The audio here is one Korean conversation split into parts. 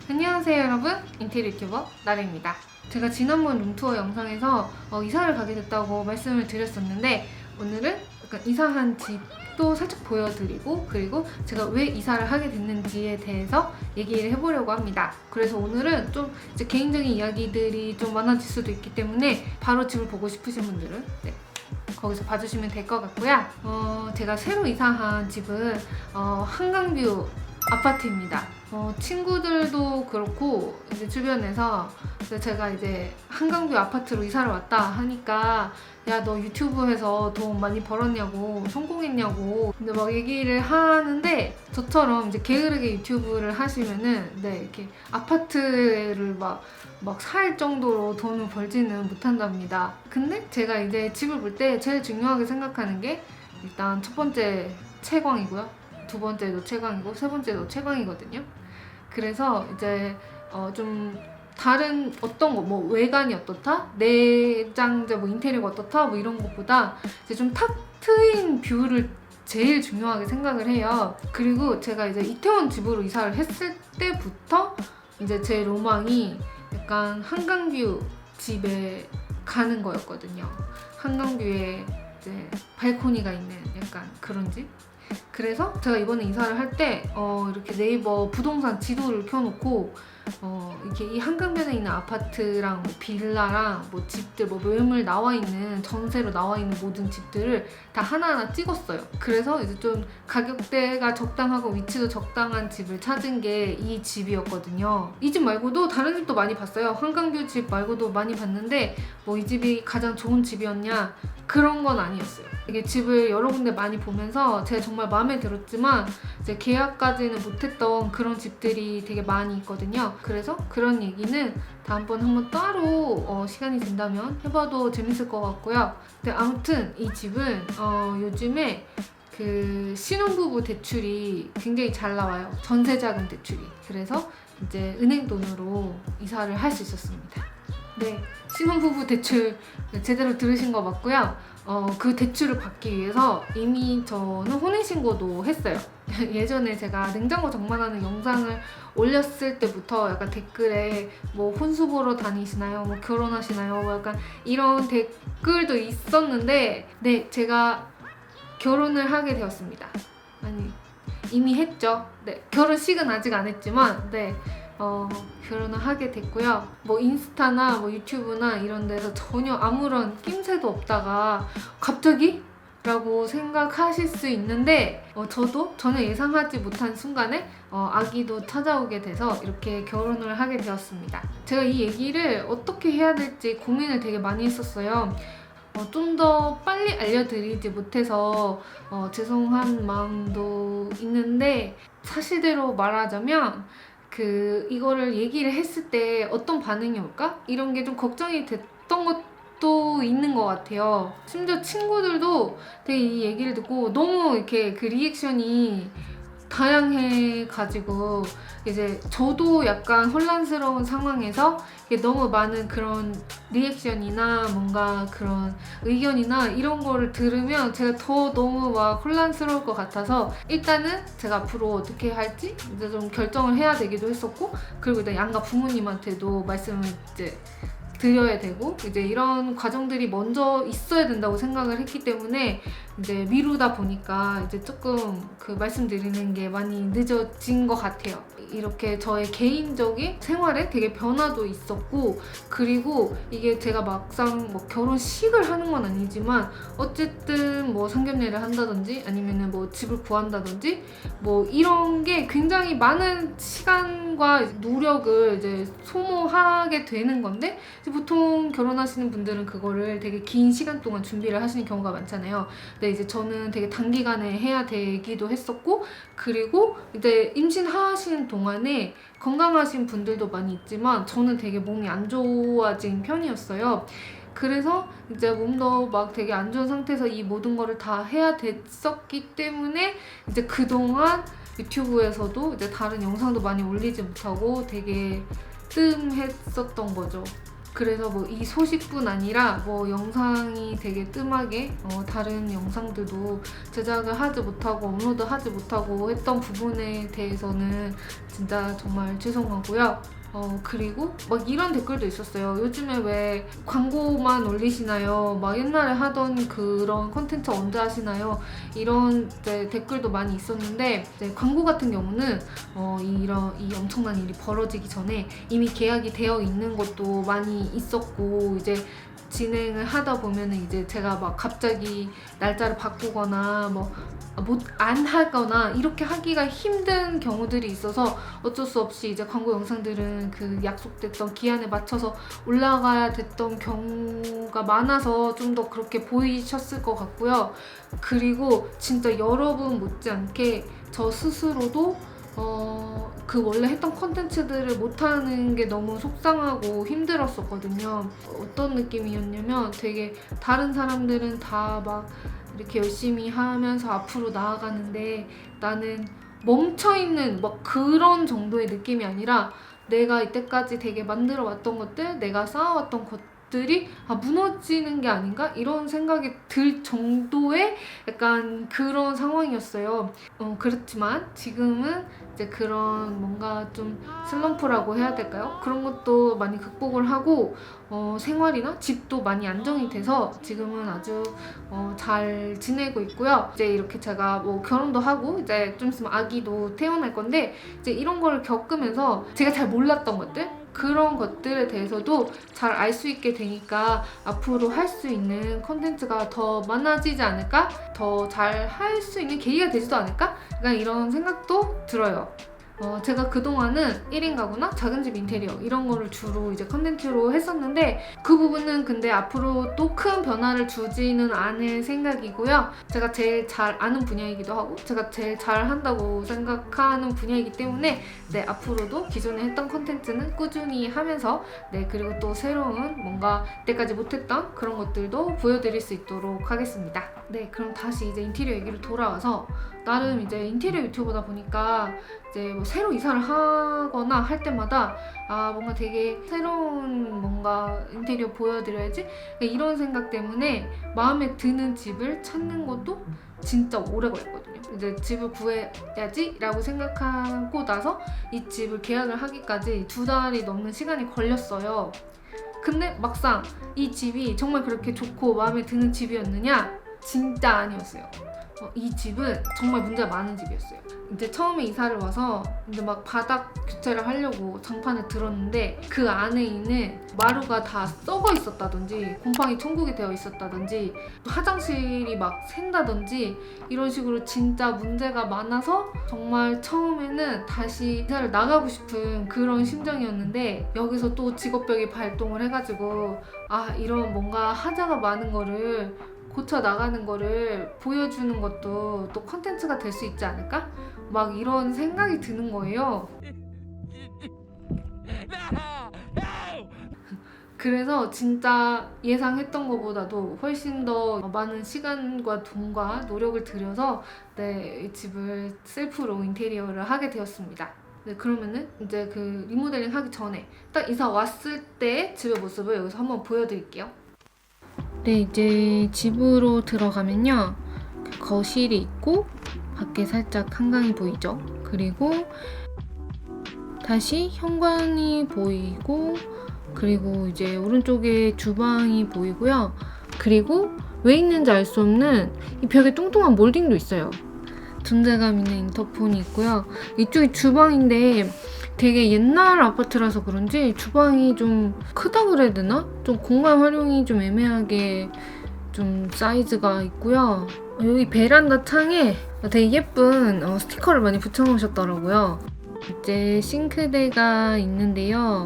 안녕하세요 여러분, 인테리어 유튜버 나래입니다. 제가 지난번 룸투어 영상에서 이사를 가게 됐다고 말씀을 드렸었는데, 오늘은 약간 이사한 집도 살짝 보여드리고, 그리고 제가 왜 이사를 하게 됐는지에 대해서 얘기를 해보려고 합니다. 그래서 오늘은 좀 이제 개인적인 이야기들이 좀 많아질 수도 있기 때문에 바로 집을 보고 싶으신 분들은 거기서 봐주시면 될 것 같고요. 제가 새로 이사한 집은 한강뷰 아파트입니다. 친구들도 그렇고 이제 주변에서 제가 이제 한강뷰 아파트로 이사를 왔다 하니까, 야 너 유튜브에서 돈 많이 벌었냐고, 성공했냐고 근데 막 얘기를 하는데, 저처럼 이제 게으르게 유튜브를 하시면은 이렇게 아파트를 막 살 정도로 돈을 벌지는 못한답니다. 근데 제가 이제 집을 볼 때 제일 중요하게 생각하는 게, 일단 첫 번째 채광이고요, 두 번째도 채광이고, 세 번째도 채광이거든요. 그래서 이제 좀 다른 어떤 거, 뭐 외관이 어떻다, 내장재 뭐 인테리어가 어떻다, 뭐 이런 것보다 이제 좀 탁 트인 뷰를 제일 중요하게 생각을 해요. 그리고 제가 이제 이태원 집으로 이사를 했을 때부터 이제 제 로망이 약간 한강뷰 집에 가는 거였거든요. 한강뷰에 이제 발코니가 있는 약간 그런 집. 그래서 제가 이번에 이사를 할 때 이렇게 네이버 부동산 지도를 켜놓고 이렇게 이 한강변에 있는 아파트랑 뭐 빌라랑 뭐 집들, 뭐 매물 나와 있는, 전세로 나와 있는 모든 집들을 다 하나하나 찍었어요. 그래서 이제 좀 가격대가 적당하고 위치도 적당한 집을 찾은 게 이 집이었거든요. 이 집 말고도 다른 집도 많이 봤어요. 한강뷰 집 말고도 많이 봤는데, 뭐 이 집이 가장 좋은 집이었냐, 그런 건 아니었어요. 이게 집을 여러 군데 많이 보면서 제가 정말 마음에 들었지만 이제 계약까지는 못했던 그런 집들이 되게 많이 있거든요. 그래서 그런 얘기는 다음번 한번 따로 시간이 된다면 해봐도 재밌을 것 같고요. 근데 아무튼 이 집은 요즘에 그 신혼부부 대출이 굉장히 잘 나와요. 전세자금 대출이. 그래서 이제 은행 돈으로 이사를 할 수 있었습니다. 네, 신혼부부 대출 제대로 들으신 거 맞고요. 그 대출을 받기 위해서 이미 저는 혼인신고도 했어요. 예전에 제가 냉장고 정만하는 영상을 올렸을 때부터 약간 댓글에 뭐 혼수 보러 다니시나요? 뭐 결혼하시나요? 뭐 약간 이런 댓글도 있었는데, 네, 제가 결혼을 하게 되었습니다. 아니, 이미 했죠. 네, 결혼식은 아직 안 했지만, 결혼을 하게 됐고요. 뭐 인스타나 뭐 유튜브나 이런 데서 전혀 아무런 낌새도 없다가 갑자기? 라고 생각하실 수 있는데, 저도 전혀 예상하지 못한 순간에 아기도 찾아오게 돼서 이렇게 결혼을 하게 되었습니다. 제가 이 얘기를 어떻게 해야 될지 고민을 되게 많이 했었어요. 좀 더 빨리 알려드리지 못해서 죄송한 마음도 있는데, 사실대로 말하자면 이거를 얘기를 했을 때 어떤 반응이 올까? 이런 게 좀 걱정이 됐던 것도 있는 것 같아요. 심지어 친구들도 되게 이 얘기를 듣고 너무 이렇게 그 리액션이 다양해가지고, 이제 저도 약간 혼란스러운 상황에서 너무 많은 그런 리액션이나 뭔가 그런 의견이나 이런 거를 들으면 제가 더 너무 막 혼란스러울 것 같아서, 일단은 제가 앞으로 어떻게 할지 이제 좀 결정을 해야 되기도 했었고, 그리고 일단 양가 부모님한테도 말씀을 이제 드려야 되고, 이제 이런 과정들이 먼저 있어야 된다고 생각을 했기 때문에 이제 미루다 보니까 이제 조금 그 말씀드리는 게 많이 늦어진 것 같아요. 이렇게 저의 개인적인 생활에 되게 변화도 있었고, 그리고 이게 제가 막상 뭐 결혼식을 하는 건 아니지만 어쨌든 뭐 상견례를 한다든지 아니면은 뭐 집을 구한다든지 뭐 이런 게 굉장히 많은 시간과 노력을 이제 소모하게 되는 건데, 이제 보통 결혼하시는 분들은 그거를 되게 긴 시간 동안 준비를 하시는 경우가 많잖아요. 근데 이제 저는 되게 단기간에 해야 되기도 했었고, 그리고 이제 임신하시는 동안에 건강하신 분들도 많이 있지만 저는 되게 몸이 안 좋아진 편이었어요. 그래서 이제 몸도 막 되게 안 좋은 상태에서 이 모든 거를 다 해야 됐었기 때문에 이제 그동안 유튜브에서도 이제 다른 영상도 많이 올리지 못하고 되게 뜸했었던 거죠. 그래서 뭐 이 소식뿐 아니라 뭐 영상이 되게 뜸하게 다른 영상들도 제작을 하지 못하고 업로드하지 못하고 했던 부분에 대해서는 진짜 정말 죄송하고요. 그리고 막 이런 댓글도 있었어요. 요즘에 왜 광고만 올리시나요? 막 옛날에 하던 그런 콘텐츠 언제 하시나요? 이런 이제 댓글도 많이 있었는데, 이제 광고 같은 경우는 이 엄청난 일이 벌어지기 전에 이미 계약이 되어 있는 것도 많이 있었고, 이제 진행을 하다 보면은 이제 제가 막 갑자기 날짜를 바꾸거나 뭐 못 안 하거나 이렇게 하기가 힘든 경우들이 있어서 어쩔 수 없이 이제 광고 영상들은 그 약속됐던 기한에 맞춰서 올라가야 됐던 경우가 많아서 좀 더 그렇게 보이셨을 것 같고요. 그리고 진짜 여러분 못지않게 저 스스로도 그 원래 했던 컨텐츠들을 못하는 게 너무 속상하고 힘들었었거든요. 어떤 느낌이었냐면 되게 다른 사람들은 다 막 이렇게 열심히 하면서 앞으로 나아가는데 나는 멈춰있는 막 그런 정도의 느낌이 아니라 내가 이때까지 되게 만들어 왔던 것들, 내가 쌓아왔던 것들이 무너지는 게 아닌가? 이런 생각이 들 정도의 약간 그런 상황이었어요. 그렇지만 지금은 이제 그런 뭔가 좀 슬럼프라고 해야 될까요? 그런 것도 많이 극복을 하고 생활이나 집도 많이 안정이 돼서 지금은 아주 잘 지내고 있고요. 이제 이렇게 제가 뭐 결혼도 하고 이제 좀 있으면 아기도 태어날 건데 이제 이런 걸 겪으면서 제가 잘 몰랐던 것들, 그런 것들에 대해서도 잘 알 수 있게 되니까 앞으로 할 수 있는 콘텐츠가 더 많아지지 않을까? 더 잘 할 수 있는 계기가 되지도 않을까? 약간 이런 생각도 들어요. 제가 그동안은 1인 가구나 작은 집 인테리어 이런 거를 주로 이제 컨텐츠로 했었는데 그 부분은 근데 앞으로 또 큰 변화를 주지는 않을 생각이고요. 제가 제일 잘 아는 분야이기도 하고 제가 제일 잘 한다고 생각하는 분야이기 때문에 네, 앞으로도 기존에 했던 컨텐츠는 꾸준히 하면서 네, 그리고 또 새로운 뭔가 이때까지 못했던 그런 것들도 보여드릴 수 있도록 하겠습니다. 네, 그럼 다시 이제 인테리어 얘기를 돌아와서 나름 이제 인테리어 유튜버다 보니까 이제 뭐 새로 이사를 하거나 할 때마다 뭔가 되게 새로운 뭔가 인테리어 보여드려야지 이런 생각 때문에 마음에 드는 집을 찾는 것도 진짜 오래 걸렸거든요. 이제 집을 구해야지 라고 생각하고 나서 이 집을 계약을 하기까지 2달이 넘는 시간이 걸렸어요. 근데 막상 이 집이 정말 그렇게 좋고 마음에 드는 집이었느냐? 진짜 아니었어요. 이 집은 정말 문제가 많은 집이었어요. 이제 처음에 이사를 와서 이제 막 바닥 교체를 하려고 장판을 들었는데 그 안에 있는 마루가 다 썩어 있었다든지 곰팡이 천국이 되어 있었다든지 화장실이 막 샌다든지 이런 식으로 진짜 문제가 많아서 정말 처음에는 다시 이사를 나가고 싶은 그런 심정이었는데 여기서 또 직업병이 발동을 해가지고 이런 뭔가 하자가 많은 거를 고쳐 나가는 거를 보여주는 것도 또 컨텐츠가 될 수 있지 않을까? 막 이런 생각이 드는 거예요. 그래서 진짜 예상했던 것보다도 훨씬 더 많은 시간과 돈과 노력을 들여서 네, 이 집을 셀프로 인테리어를 하게 되었습니다. 네, 그러면은 이제 그 리모델링 하기 전에 딱 이사 왔을 때 집의 모습을 여기서 한번 보여드릴게요. 네, 이제 집으로 들어가면요. 거실이 있고 밖에 살짝 한강이 보이죠? 그리고 다시 현관이 보이고 그리고 이제 오른쪽에 주방이 보이고요. 그리고 왜 있는지 알 수 없는 이 벽에 뚱뚱한 몰딩도 있어요. 존재감 있는 인터폰이 있고요. 이쪽이 주방인데 되게 옛날 아파트라서 그런지 주방이 좀 크다 그래야 되나? 좀 공간 활용이 좀 애매하게 좀 사이즈가 있고요. 여기 베란다 창에 되게 예쁜 스티커를 많이 붙여놓으셨더라고요. 이제 싱크대가 있는데요.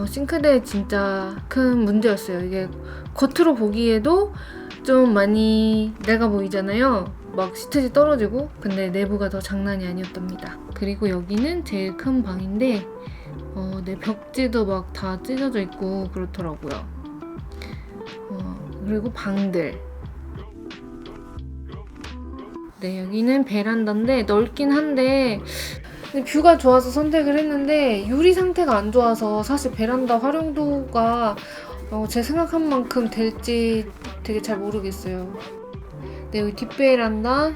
싱크대 진짜 큰 문제였어요. 이게 겉으로 보기에도 좀 많이 낡아 보이잖아요. 막 시트지 떨어지고 근데 내부가 더 장난이 아니었답니다. 그리고 여기는 제일 큰 방인데 내 벽지도 막 다 찢어져 있고 그렇더라고요. 그리고 방들. 네, 여기는 베란다인데 넓긴 한데 근데 뷰가 좋아서 선택을 했는데 유리 상태가 안 좋아서 사실 베란다 활용도가 제 생각한 만큼 될지 되게 잘 모르겠어요. 네, 여기 베란다가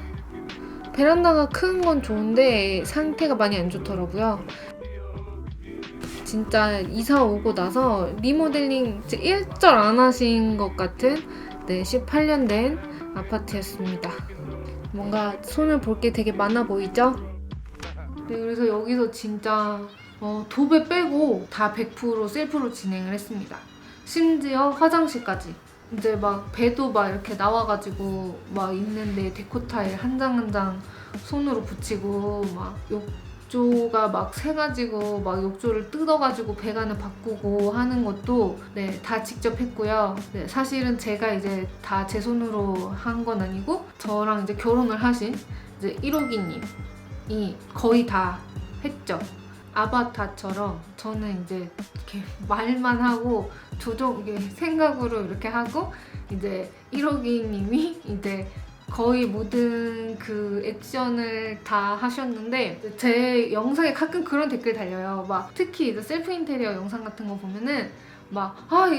큰 건 좋은데 상태가 많이 안 좋더라고요. 진짜 이사 오고 나서 리모델링 일절 안 하신 것 같은 18년 된 아파트였습니다. 뭔가 손을 볼 게 되게 많아 보이죠? 네, 그래서 여기서 진짜 도배 빼고 다 100% 셀프로 진행을 했습니다. 심지어 화장실까지. 이제 막 배도 막 이렇게 나와가지고 막 있는데 데코 타일 한 장 한 장 손으로 붙이고 막 욕조가 막 새가지고 막 욕조를 뜯어가지고 배관을 바꾸고 하는 것도 다 직접 했고요. 사실은 제가 이제 다 제 손으로 한 건 아니고 저랑 이제 결혼을 하신 이제 1호기님이 거의 다 했죠. 아바타처럼 저는 이제 이렇게 말만 하고 이게 생각으로 이렇게 하고 이제 1호기님이 이제 거의 모든 그 액션을 다 하셨는데 제 영상에 가끔 그런 댓글 달려요. 막 특히 이제 셀프 인테리어 영상 같은 거 보면은 막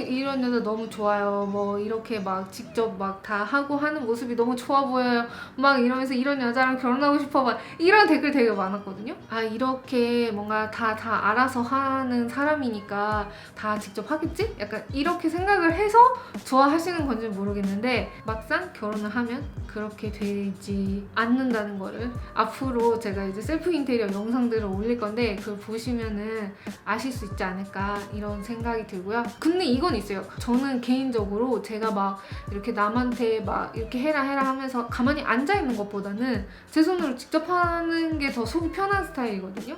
이런 여자 너무 좋아요. 뭐 이렇게 막 직접 막 다 하고 하는 모습이 너무 좋아 보여요. 막 이러면서 이런 여자랑 결혼하고 싶어 막 이런 댓글 되게 많았거든요. 이렇게 뭔가 다 알아서 하는 사람이니까 다 직접 하겠지? 약간 이렇게 생각을 해서 좋아하시는 건지 모르겠는데 막상 결혼을 하면 그렇게 되지 않는다는 거를 앞으로 제가 이제 셀프 인테리어 영상들을 올릴 건데 그걸 보시면은 아실 수 있지 않을까 이런 생각이 들고요. 근데 이건 있어요. 저는 개인적으로 제가 막 이렇게 남한테 막 이렇게 해라 하면서 가만히 앉아있는 것보다는 제 손으로 직접 하는 게 더 속이 편한 스타일이거든요.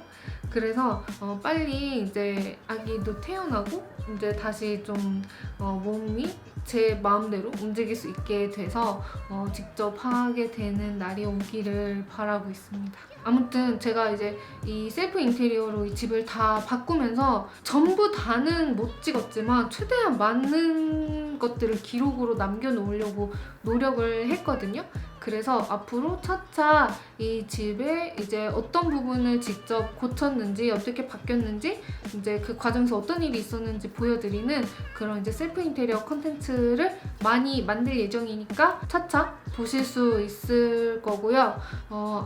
그래서 빨리 이제 아기도 태어나고 이제 다시 좀 몸이 제 마음대로 움직일 수 있게 돼서 직접 하게 되는 날이 오기를 바라고 있습니다. 아무튼 제가 이제 이 셀프 인테리어로 이 집을 다 바꾸면서 전부 다는 못 찍었지만 최대한 많은 것들을 기록으로 남겨놓으려고 노력을 했거든요. 그래서 앞으로 차차 이 집에 이제 어떤 부분을 직접 고쳤는지 어떻게 바뀌었는지 이제 그 과정에서 어떤 일이 있었는지 보여드리는 그런 이제 셀프 인테리어 컨텐츠를 많이 만들 예정이니까 차차 보실 수 있을 거고요.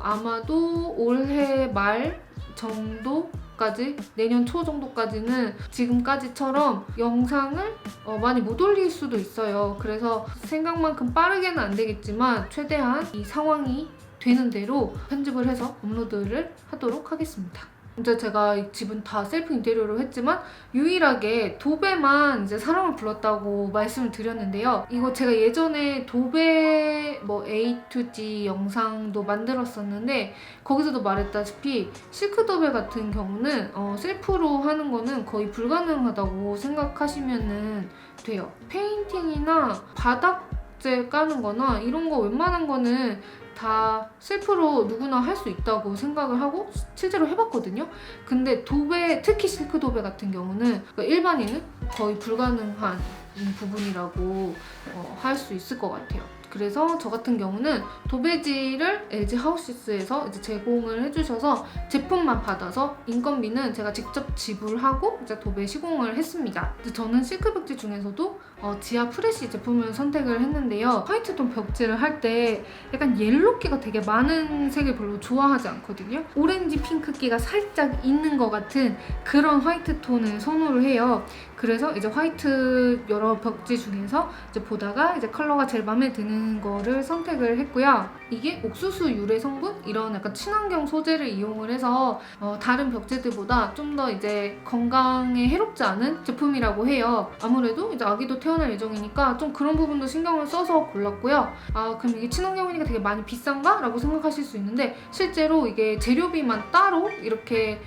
아마도 올해 말 정도까지 내년 초 정도까지는 지금까지처럼 영상을 많이 못 올릴 수도 있어요. 그래서 생각만큼 빠르게는 안 되겠지만 최대한 이 상황이 되는 대로 편집을 해서 업로드를 하도록 하겠습니다. 이제 제가 이 집은 다 셀프 인테리어로 했지만 유일하게 도배만 이제 사람을 불렀다고 말씀을 드렸는데요. 이거 제가 예전에 도배 A to G 영상도 만들었었는데 거기서도 말했다시피 실크 도배 같은 경우는 셀프로 하는 거는 거의 불가능하다고 생각하시면 돼요. 페인팅이나 바닥재 까는 거나 이런 거 웬만한 거는 다 셀프로 누구나 할 수 있다고 생각을 하고 실제로 해봤거든요. 근데 도배, 특히 실크 도배 같은 경우는 일반인은 거의 불가능한 부분이라고 할 수 있을 것 같아요. 그래서 저 같은 경우는 도배지를 LG 하우시스에서 이제 제공을 해주셔서 제품만 받아서 인건비는 제가 직접 지불하고 이제 도배 시공을 했습니다. 저는 실크 벽지 중에서도 지아 프레쉬 제품을 선택을 했는데요. 화이트톤 벽지를 할 때 약간 옐로기가 되게 많은 색을 별로 좋아하지 않거든요. 오렌지 핑크기가 살짝 있는 것 같은 그런 화이트톤을 선호를 해요. 그래서 이제 화이트 여러 벽지 중에서 이제 보다가 이제 컬러가 제일 마음에 드는 거를 선택을 했고요. 이게 옥수수 유래 성분? 이런 약간 친환경 소재를 이용을 해서 다른 벽지들보다 좀 더 이제 건강에 해롭지 않은 제품이라고 해요. 아무래도 이제 아기도 태어날 예정이니까 좀 그런 부분도 신경을 써서 골랐고요. 그럼 이게 친환경이니까 되게 많이 비싼가? 라고 생각하실 수 있는데 실제로 이게 재료비만 따로 이렇게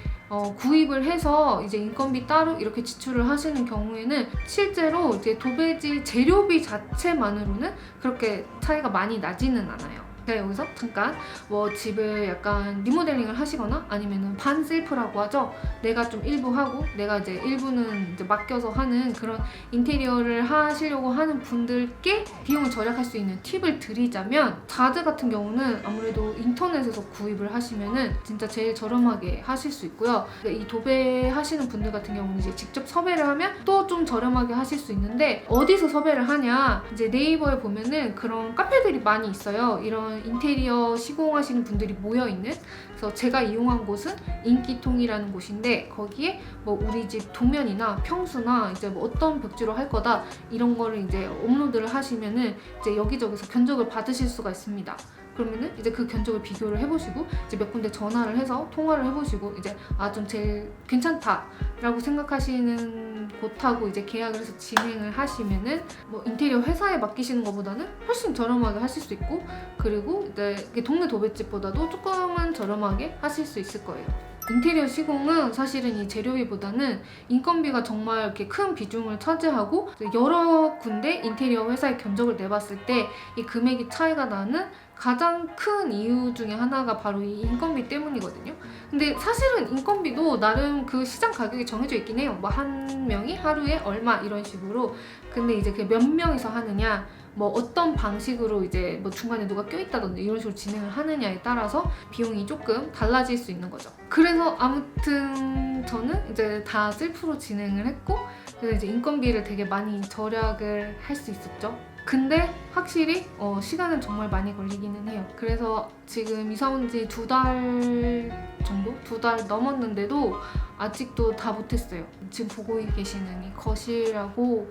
구입을 해서 이제 인건비 따로 이렇게 지출을 하시는 경우에는 실제로 이제 도배지 재료비 자체만으로는 그렇게 차이가 많이 나지는 않아요. 제가 여기서 잠깐 뭐 집을 약간 리모델링을 하시거나 아니면은 반 셀프라고 하죠. 내가 좀 일부 하고 내가 이제 일부는 이제 맡겨서 하는 그런 인테리어를 하시려고 하는 분들께 비용을 절약할 수 있는 팁을 드리자면, 자재 같은 경우는 아무래도 인터넷에서 구입을 하시면은 진짜 제일 저렴하게 하실 수 있고요. 이 도배 하시는 분들 같은 경우는 이제 직접 섭외를 하면 또 좀 저렴하게 하실 수 있는데, 어디서 섭외를 하냐, 이제 네이버에 보면은 그런 카페들이 많이 있어요. 이런 인테리어 시공하시는 분들이 모여있는. 그래서 제가 이용한 곳은 인기통이라는 곳인데, 거기에 뭐 우리 집 도면이나 평수나 이제 뭐 어떤 벽지로 할 거다 이런 거를 이제 업로드를 하시면은 이제 여기저기서 견적을 받으실 수가 있습니다. 그러면은 이제 그 견적을 비교를 해보시고 이제 몇 군데 전화를 해서 통화를 해보시고 이제 좀 제일 괜찮다라고 생각하시는 곳하고 이제 계약을 해서 진행을 하시면은 뭐 인테리어 회사에 맡기시는 것보다는 훨씬 저렴하게 하실 수 있고, 그리고 이제 동네 도배집보다도 조금은 저렴하게 하실 수 있을 거예요. 인테리어 시공은 사실은 이 재료비보다는 인건비가 정말 이렇게 큰 비중을 차지하고, 여러 군데 인테리어 회사에 견적을 내봤을 때 이 금액이 차이가 나는 가장 큰 이유 중에 하나가 바로 이 인건비 때문이거든요. 근데 사실은 인건비도 나름 그 시장 가격이 정해져 있긴 해요. 뭐 한 명이 하루에 얼마 이런 식으로. 근데 이제 그 몇 명이서 하느냐, 뭐 어떤 방식으로 이제 뭐 중간에 누가 껴있다든지 이런 식으로 진행을 하느냐에 따라서 비용이 조금 달라질 수 있는 거죠. 그래서 아무튼 저는 이제 다 셀프로 진행을 했고, 그래서 이제 인건비를 되게 많이 절약을 할 수 있었죠. 근데 확실히 시간은 정말 많이 걸리기는 해요. 그래서 지금 이사 온 지 2달 정도? 2달 넘었는데도 아직도 다 못했어요. 지금 보고 계시는 이 거실하고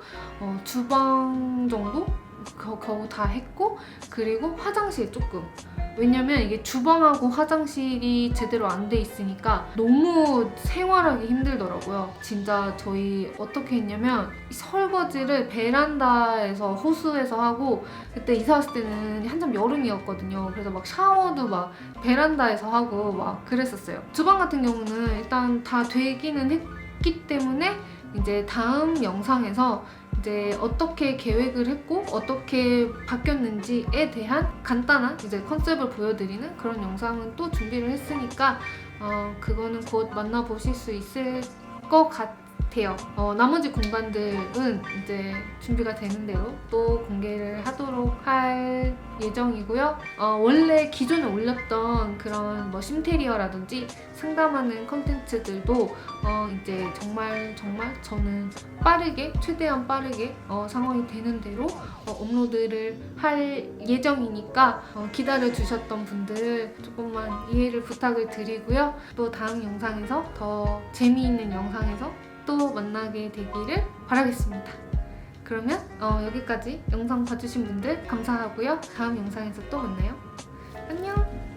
주방 정도? 겨우 다 했고, 그리고 화장실 조금. 왜냐면 이게 주방하고 화장실이 제대로 안 돼 있으니까 너무 생활하기 힘들더라고요. 진짜 저희 어떻게 했냐면 설거지를 베란다에서 호수에서 하고, 그때 이사 왔을 때는 한참 여름이었거든요. 그래서 막 샤워도 막 베란다에서 하고 막 그랬었어요. 주방 같은 경우는 일단 다 되기는 했기 때문에 이제 다음 영상에서 이제 어떻게 계획을 했고 어떻게 바뀌었는지에 대한 간단한 이제 컨셉을 보여드리는 그런 영상은 또 준비를 했으니까 그거는 곧 만나보실 수 있을 것 같아요. 나머지 공간들은 이제 준비가 되는 대로 또 공개를 하도록 할 예정이고요. 원래 기존에 올렸던 그런 뭐 심테리어라든지 상담하는 컨텐츠들도 이제 정말 저는 빠르게, 최대한 빠르게 상황이 되는 대로 업로드를 할 예정이니까 기다려 주셨던 분들 조금만 이해를 부탁을 드리고요. 또 다음 영상에서 더 재미있는 영상에서 또 만나게 되기를 바라겠습니다. 그러면 여기까지 영상 봐주신 분들 감사하고요. 다음 영상에서 또 만나요. 안녕!